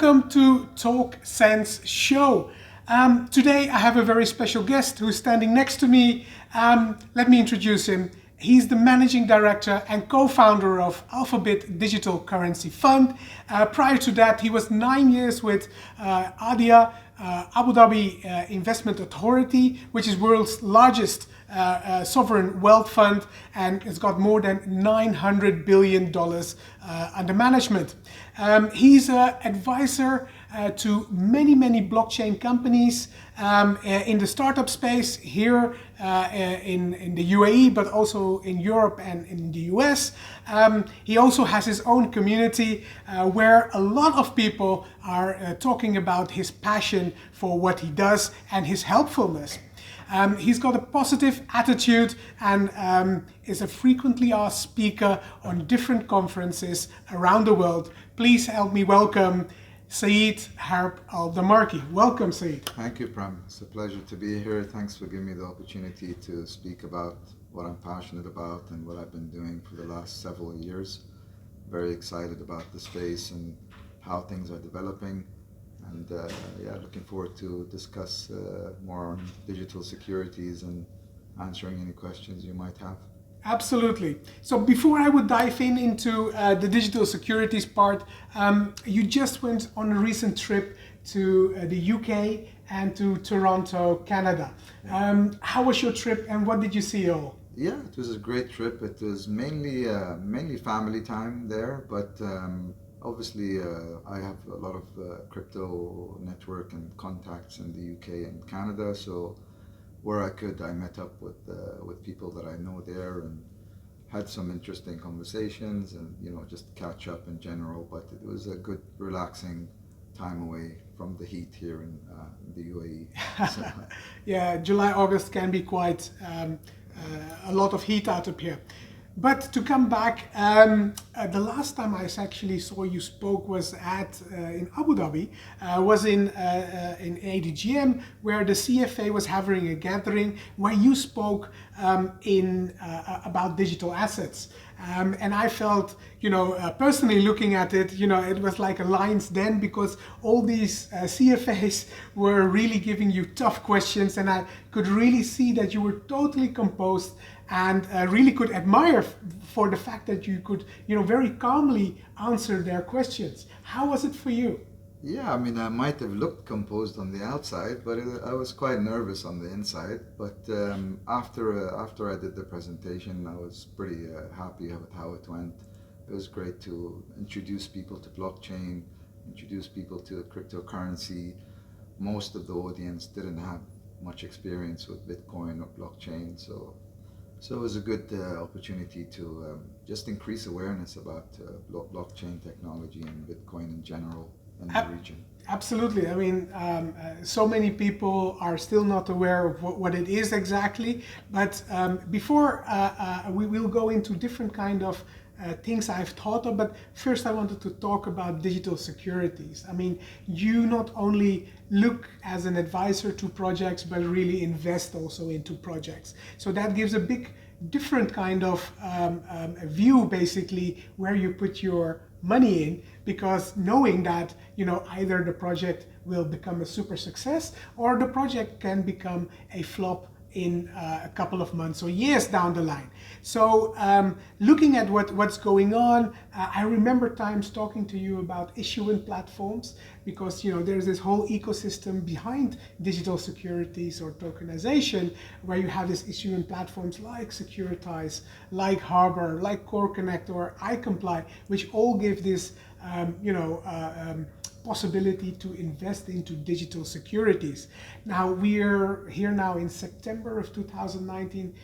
Welcome to Talk Sense Show. Today I have a very special guest who's standing next to me. Let me introduce him. He's the managing director and co-founder of Alphabit Digital Currency Fund. Prior to that, he was 9 years with ADIA, Abu Dhabi Investment Authority, which is world's largest sovereign wealth fund, and it's got more than $900 billion under management. He's an advisor to many blockchain companies in the startup space here in the UAE, but also in Europe and in the US. He also has his own community where a lot of people are talking about his passion for what he does and his helpfulness. He's got a positive attitude and is a frequently asked speaker on different conferences around the world. Please help me welcome Saeed Hareb Al Darmaki. Welcome, Saeed. Thank you, Prem. It's a pleasure to be here. Thanks for giving me the opportunity to speak about what I'm passionate about and what I've been doing for the last several years. Very excited about the space and how things are developing. And looking forward to discuss more on digital securities and answering any questions you might have. Absolutely. So before I would dive into the digital securities part, you just went on a recent trip to the UK and to Toronto, Canada. How was your trip and what did you see all? Yeah, it was a great trip. It was mainly family time there, but obviously, I have a lot of crypto network and contacts in the UK and Canada, so where I could, I met up with people that I know there and had some interesting conversations and just catch up in general. But it was a good, relaxing time away from the heat here in the UAE. So. Yeah, July, August can be quite a lot of heat out of here. But to come back, the last time I actually saw you spoke was in Abu Dhabi, was in ADGM, where the CFA was having a gathering where you spoke about digital assets. And I felt, personally looking at it, it was like a lion's den because all these CFAs were really giving you tough questions, and I could really see that you were totally composed and really could admire for the fact that you could, very calmly answer their questions. How was it for you? Yeah, I mean, I might have looked composed on the outside, but I was quite nervous on the inside. But after I did the presentation, I was pretty happy with how it went. It was great to introduce people to blockchain, introduce people to cryptocurrency. Most of the audience didn't have much experience with Bitcoin or blockchain, so it was a good opportunity to just increase awareness about blockchain technology and Bitcoin in general in the region. Absolutely. I mean, so many people are still not aware of what it is exactly. But before we will go into different kind of things I've thought of, but first I wanted to talk about digital securities. I mean, you not only look as an advisor to projects, but really invest also into projects. So that gives a big different kind of view, basically, where you put your money in, because knowing that either the project will become a super success or the project can become a flop in a couple of months or years down the line. So looking at what's going on, I remember times talking to you about issuing platforms, because there's this whole ecosystem behind digital securities or tokenization, where you have this issuing platforms like Securitize, like Harbor, like Core Connect or iComply, which all give this possibility to invest into digital securities. Now we're here now in September of 2019,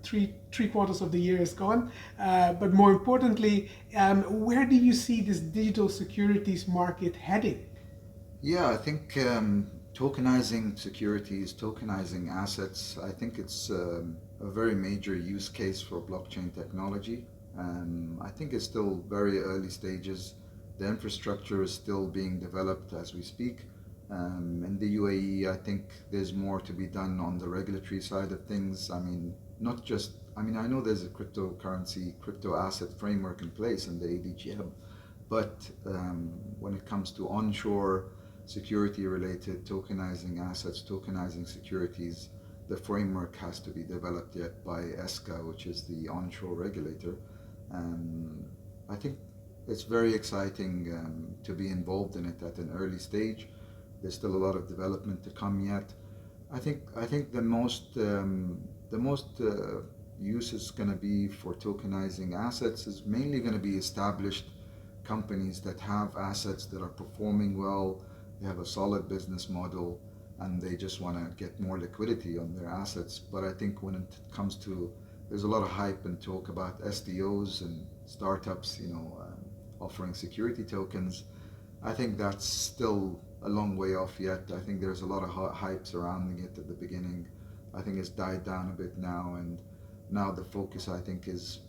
three quarters of the year is gone, but more importantly, where do you see this digital securities market heading? Yeah, I think tokenizing securities, tokenizing assets, I think it's a very major use case for blockchain technology. I think it's still very early stages. The infrastructure is still being developed as we speak. In the UAE, I think there's more to be done on the regulatory side of things. I mean, I know there's a cryptocurrency, crypto asset framework in place in the ADGM, But when it comes to onshore security-related tokenizing assets, tokenizing securities, the framework has to be developed yet by ESCA, which is the onshore regulator. Um, I think it's very exciting to be involved in it at an early stage. There's still a lot of development to come yet. I think the most use is going to be for tokenizing assets is mainly going to be established companies that have assets that are performing well, they have a solid business model, and they just want to get more liquidity on their assets. But I think when it comes to, there's a lot of hype and talk about SDOs and startups, offering security tokens. I think that's still a long way off yet. I think there's a lot of hype surrounding it at the beginning. I think it's died down a bit now, and now the focus, I think, is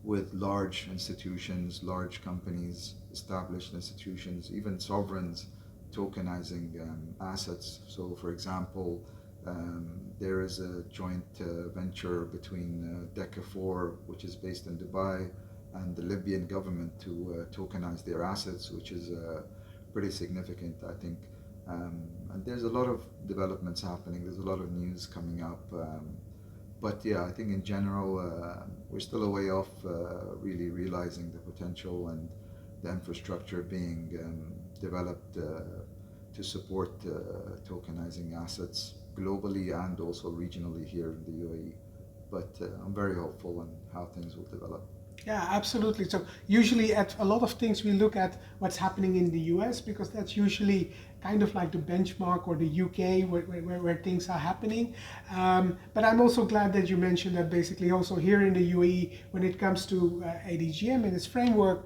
with large institutions, large companies, established institutions, even sovereigns tokenizing assets. So, for example, there is a joint venture between DECA4, which is based in Dubai, and the Libyan government to tokenize their assets, which is pretty significant, I think. And there's a lot of developments happening. There's a lot of news coming up. But yeah, I think in general, we're still a way off really realizing the potential and the infrastructure being developed to support tokenizing assets globally and also regionally here in the UAE. But I'm very hopeful on how things will develop. Yeah, absolutely. So usually at a lot of things we look at what's happening in the US because that's usually kind of like the benchmark, or the UK where things are happening. But I'm also glad that you mentioned that basically also here in the UAE, when it comes to ADGM and its framework,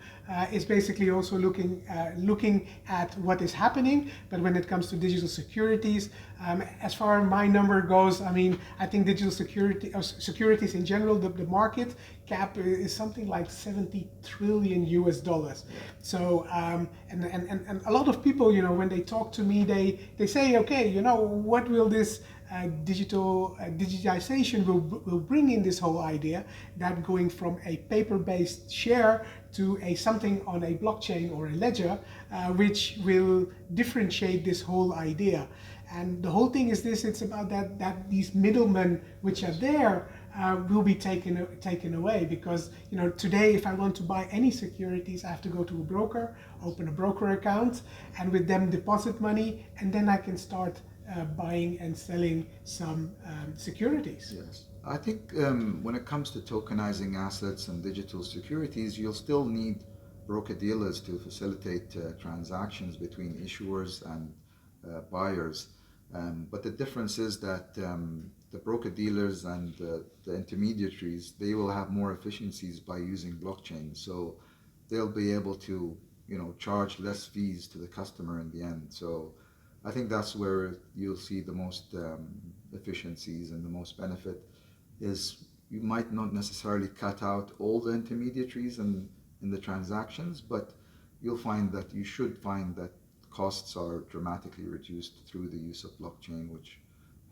is basically also looking at what is happening. But when it comes to digital securities, as far as my number goes, I mean, I think digital securities in general, the market cap is something like 70 trillion US dollars. So and a lot of people, when they talk to me, they say, okay, what will this digitization will bring in this whole idea that going from a paper-based share to a something on a blockchain or a ledger, which will differentiate this whole idea. And the whole thing is this: it's about that these middlemen which are there will be taken away, because today if I want to buy any securities, I have to go to a broker, open a broker account, and with them deposit money, and then I can start buying and selling some securities. Yes, I think when it comes to tokenizing assets and digital securities, you'll still need broker dealers to facilitate transactions between issuers and buyers. But the difference is that the broker dealers and the intermediaries, they will have more efficiencies by using blockchain. So they'll be able to, charge less fees to the customer in the end. So I think that's where you'll see the most efficiencies and the most benefit. Is you might not necessarily cut out all the intermediaries in the transactions, but you should find that costs are dramatically reduced through the use of blockchain, which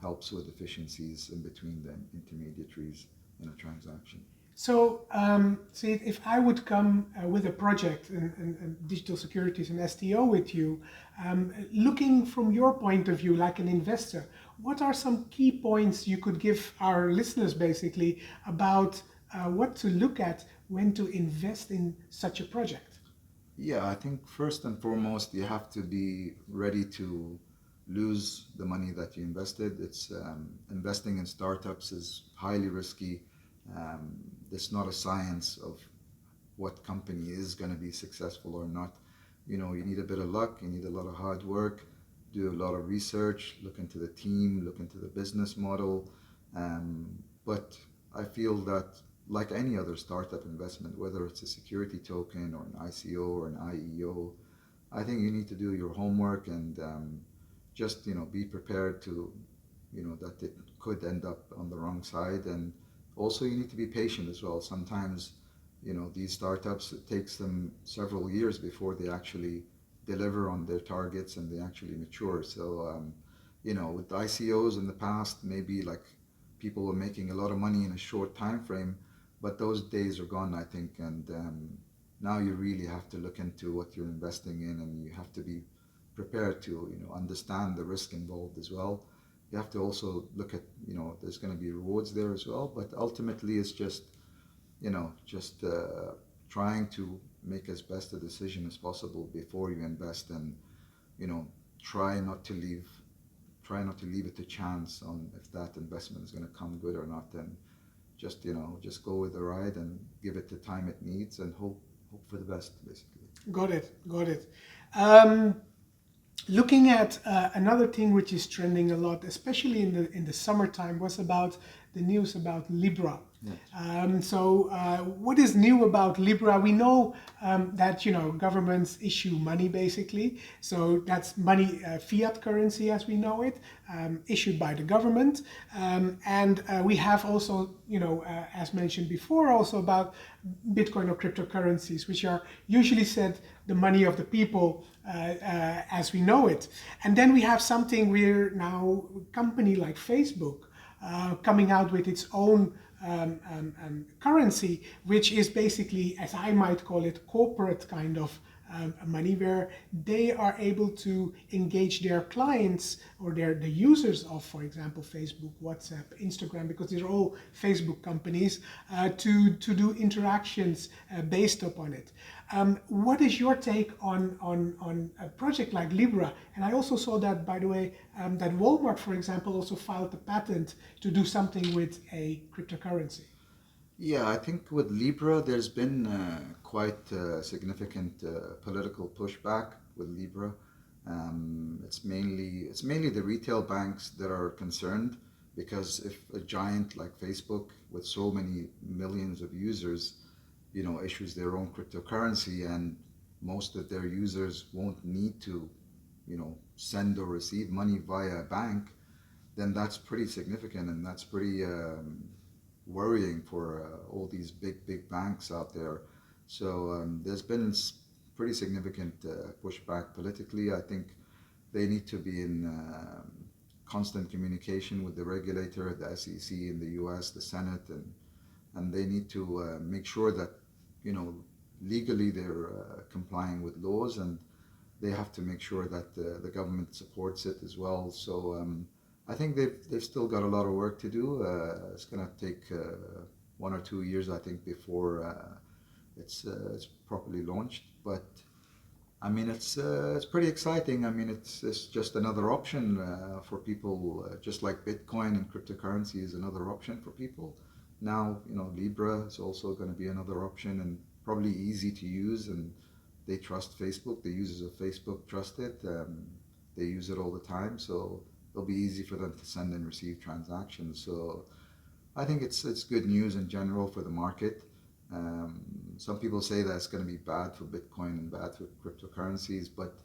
helps with efficiencies in between the intermediaries in a transaction. So, see, if I would come with a project in digital securities and STO with you, looking from your point of view, like an investor, what are some key points you could give our listeners basically about what to look at when to invest in such a project? Yeah, I think first and foremost, you have to be ready to lose the money that you invested. It's investing in startups is highly risky. It's not a science of what company is going to be successful or not. You need a bit of luck, you need a lot of hard work, do a lot of research, look into the team, look into the business model. But I feel that like any other startup investment, whether it's a security token or an ICO or an IEO, I think you need to do your homework and just be prepared to that it could end up on the wrong side. And also you need to be patient as well. Sometimes these startups, it takes them several years before they actually deliver on their targets and they actually mature. So with ICOs in the past, maybe like people were making a lot of money in a short time frame, but those days are gone, I think. And now you really have to look into what you're investing in, and you have to be prepared to, understand the risk involved as well. You have to also look at, there's going to be rewards there as well, but ultimately it's just, trying to make as best a decision as possible before you invest, and, you know, try not to leave it to chance on if that investment is going to come good or not, and just go with the ride and give it the time it needs and hope for the best, basically. Got it. Looking at another thing which is trending a lot, especially in the summertime, was about the news about Libra. Yes. So what is new about Libra? We know that governments issue money, basically. So that's money, fiat currency as we know it, issued by the government. And we have also, as mentioned before, also about Bitcoin or cryptocurrencies, which are usually said the money of the people as we know it. And then we have something where now a company like Facebook coming out with its own currency, which is basically, as I might call it, corporate kind of money, where they are able to engage their clients or the users of, for example, Facebook, WhatsApp, Instagram, because these are all Facebook companies, to do interactions based upon it. What is your take on a project like Libra? And I also saw that, by the way, that Walmart, for example, also filed a patent to do something with a cryptocurrency. Yeah, I think with Libra, there's been quite significant political pushback with Libra. It's mainly the retail banks that are concerned, because if a giant like Facebook with so many millions of users, issues their own cryptocurrency, and most of their users won't need to, send or receive money via a bank, then that's pretty significant, and that's pretty worrying for all these big banks out there. So there's been pretty significant pushback politically. I think they need to be in constant communication with the regulator, the SEC in the US, the Senate, and they need to make sure that legally they're complying with laws, and they have to make sure that the government supports it as well. So I think they've still got a lot of work to do. It's going to take 1 or 2 years, I think, before it's properly launched. But I mean, it's pretty exciting. I mean, it's just another option for people, just like Bitcoin and cryptocurrency is another option for people. Now, Libra is also going to be another option, and probably easy to use, and they trust Facebook. The users of Facebook trust it. They use it all the time, so it'll be easy for them to send and receive transactions. So I think it's good news in general for the market. Some people say that it's going to be bad for Bitcoin and bad for cryptocurrencies, but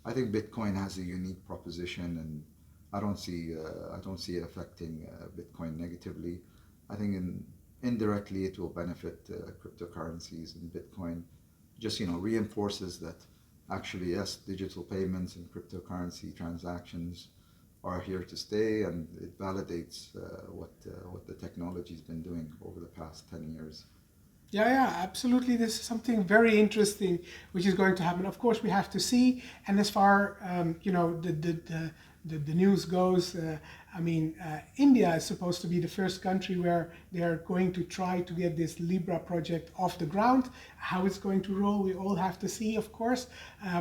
I think Bitcoin has a unique proposition, and I don't see it affecting Bitcoin negatively. I think indirectly it will benefit cryptocurrencies, and Bitcoin just reinforces that actually, yes, digital payments and cryptocurrency transactions are here to stay, and it validates what the technology's been doing over the past 10 years. Yeah, absolutely. This is something very interesting which is going to happen. Of course, we have to see. And as far the news goes, India is supposed to be the first country where they are going to try to get this Libra project off the ground. How it's going to roll, we all have to see, of course.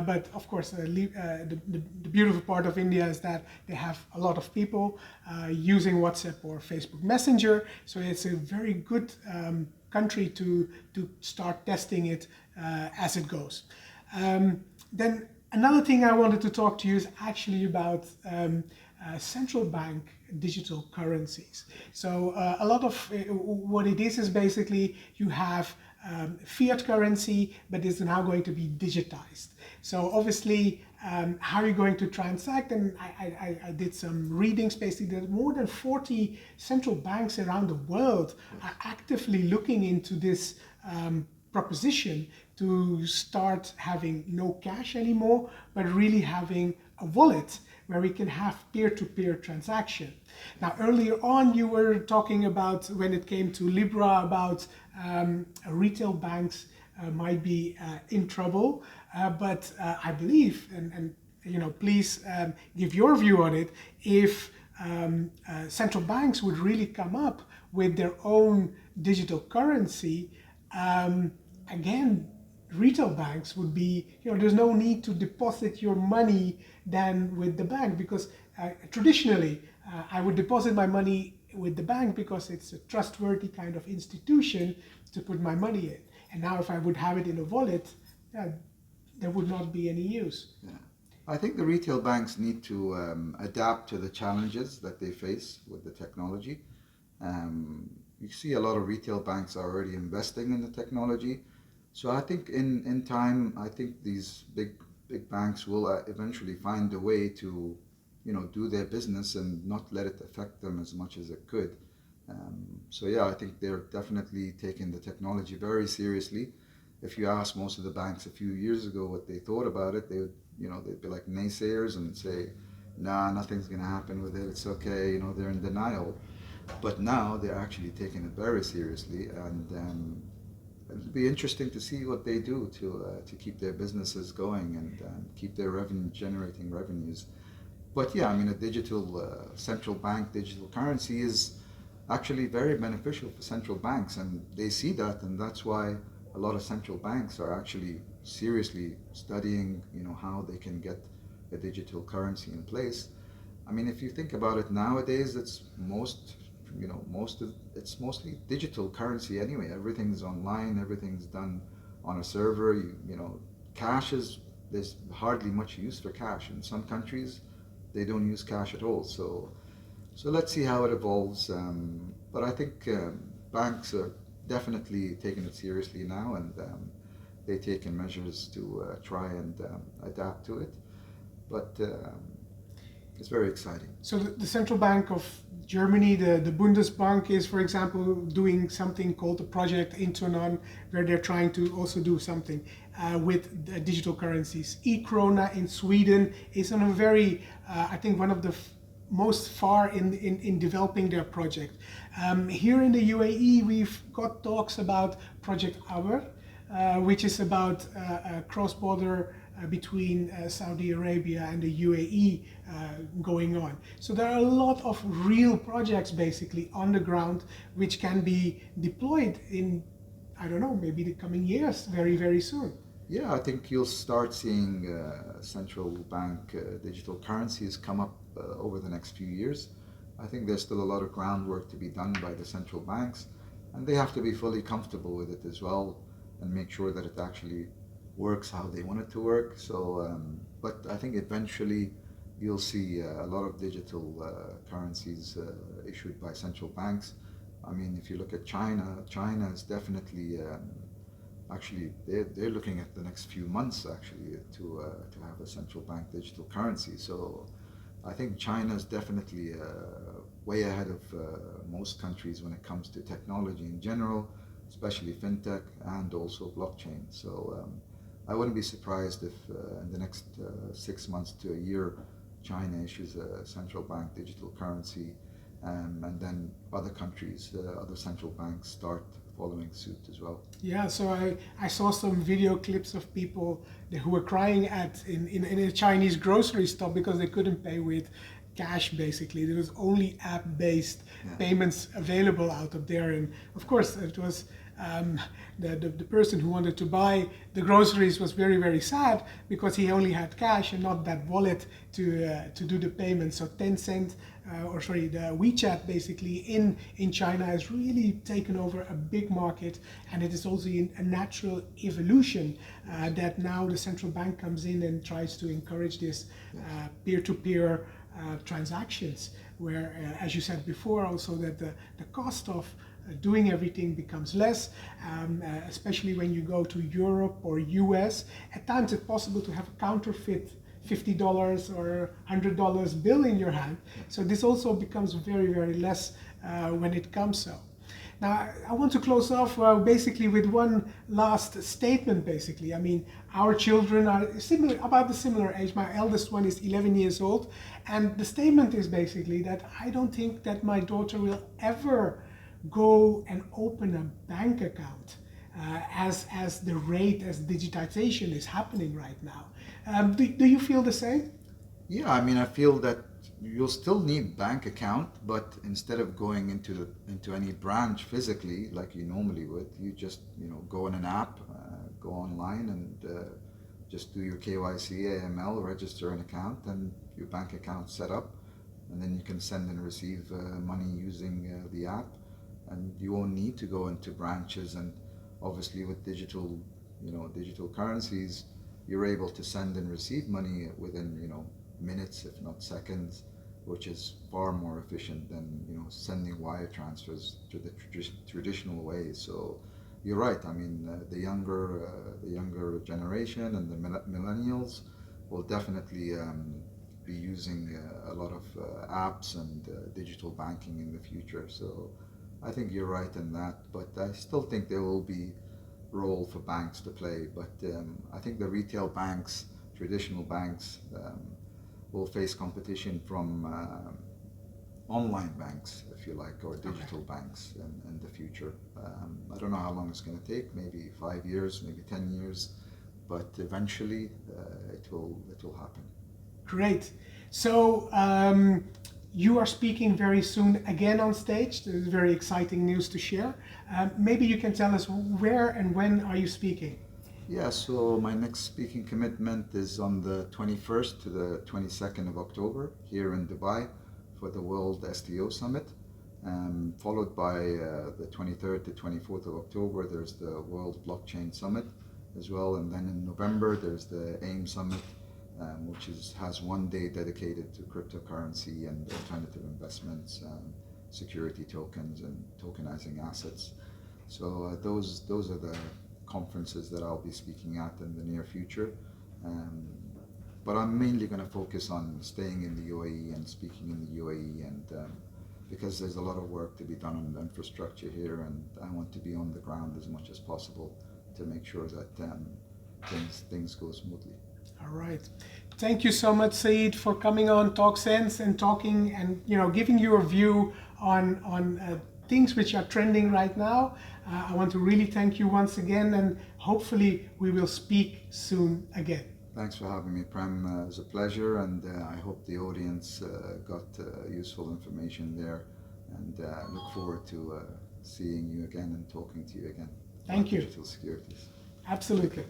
But of course, the beautiful part of India is that they have a lot of people using WhatsApp or Facebook Messenger. So it's a very good country to start testing it as it goes. Then another thing I wanted to talk to you is actually about central bank digital currencies. So a lot of what it is basically you have fiat currency, but it's now going to be digitized. So obviously, how are you going to transact? And I did some readings, basically that more than 40 central banks around the world are actively looking into this proposition to start having no cash anymore, but really having a wallet where we can have peer-to-peer transaction. Now, earlier on, you were talking about, when it came to Libra, about retail banks might be in trouble. But I believe, and please give your view on it, if central banks would really come up with their own digital currency, again, retail banks would be, there's no need to deposit your money than with the bank, because traditionally I would deposit my money with the bank because it's a trustworthy kind of institution to put my money in. And now if I would have it in a wallet, there would not be any use. Yeah. I think the retail banks need to adapt to the challenges that they face with the technology. You see a lot of retail banks are already investing in the technology. So I think in time, I think these big banks will eventually find a way to, do their business and not let it affect them as much as it could. So yeah, I think they're definitely taking the technology very seriously. If you ask most of the banks a few years ago what they thought about it, they would, they'd be like naysayers and say, nah, nothing's going to happen with it. It's okay. They're in denial. But now they're actually taking it very seriously, and it'll be interesting to see what they do to keep their businesses going and keep their generating revenues. But yeah, I mean, a digital central bank digital currency is actually very beneficial for central banks, and they see that, and that's why a lot of central banks are actually seriously studying, how they can get a digital currency in place. I mean, if you think about it nowadays, it's it's mostly digital currency anyway. Everything's online, everything's done on a server. Cash there's hardly much use for cash. In some countries, they don't use cash at all. So let's see how it evolves. But I think banks are definitely taking it seriously now, and they're taking measures to try and adapt to it. But it's very exciting. So the Central Bank of Germany, the Bundesbank, is, for example, doing something called the Project Internon, where they're trying to also do something with digital currencies. E-krona in Sweden is on a very, I think, one of the most far in developing their project. Here in the UAE, we've got talks about Project Aber, which is about cross-border between Saudi Arabia and the UAE going on. So there are a lot of real projects basically on the ground which can be deployed in, I don't know, maybe the coming years, very, very soon. Yeah, I think you'll start seeing central bank digital currencies come up over the next few years. I think there's still a lot of groundwork to be done by the central banks, and they have to be fully comfortable with it as well and make sure that it actually works how they want it to work. So, but I think eventually you'll see a lot of digital currencies issued by central banks. I mean, if you look at China is definitely actually they're looking at the next few months actually to have a central bank digital currency. So I think China is definitely way ahead of most countries when it comes to technology in general, especially fintech and also blockchain. So I wouldn't be surprised if in the next 6 months to a year, China issues a central bank digital currency, and then other countries, other central banks start following suit as well. Yeah, so I saw some video clips of people who were crying in a Chinese grocery store because they couldn't pay with cash basically. There was only app-based payments available out of there, and of course it was the person who wanted to buy the groceries was very, very sad because he only had cash and not that wallet to do the payment. So Tencent, the WeChat basically in China has really taken over a big market, and it is also a natural evolution that now the central bank comes in and tries to encourage this peer-to-peer transactions, where, as you said before, also that the cost of doing everything becomes less, especially when you go to Europe or US. At times it's possible to have a counterfeit $50 or $100 bill in your hand. So this also becomes very, very less when it comes so. Now, I want to close off basically with one last statement basically. I mean, our children are about the similar age. My eldest one is 11 years old. And the statement is basically that I don't think that my daughter will ever go and open a bank account as the rate as digitization is happening right now. Do you feel the same? Yeah, I mean, I feel that you'll still need bank account, but instead of going into any branch physically like you normally would, you just go on an app, go online, and just do your KYC, AML, register an account, and your bank account set up, and then you can send and receive money using the app, and you won't need to go into branches. And obviously, with digital currencies, you're able to send and receive money within minutes, if not seconds, which is far more efficient than sending wire transfers to the traditional ways. So you're right. I mean, the younger generation and the millennials will definitely be using a lot of apps and digital banking in the future. So I think you're right in that, but I still think there will be role for banks to play. But I think the retail banks, traditional banks, will face competition from online banks, if you like, or digital banks in the future. I don't know how long it's going to take, maybe 5 years, maybe 10 years, but eventually it will happen. Great. So you are speaking very soon again on stage. There's very exciting news to share. Maybe you can tell us where and when are you speaking? Yeah, so my next speaking commitment is on the 21st to the 22nd of October here in Dubai for the World STO Summit, followed by the 23rd to 24th of October, there's the World Blockchain Summit as well, and then in November there's the AIM Summit, which has one day dedicated to cryptocurrency and alternative investments, security tokens, and tokenizing assets. So those are the conferences that I'll be speaking at in the near future. But I'm mainly going to focus on staying in the UAE and speaking in the UAE, and because there's a lot of work to be done on the infrastructure here, and I want to be on the ground as much as possible to make sure that things go smoothly. All right. Thank you so much, Saeed, for coming on Talk Sense and talking and giving your view on things which are trending right now. I want to really thank you once again, and hopefully we will speak soon again. Thanks for having me, Prem. It was a pleasure, and I hope the audience got useful information there, and look forward to seeing you again and talking to you again. Thank you. Digital Securities. Absolutely.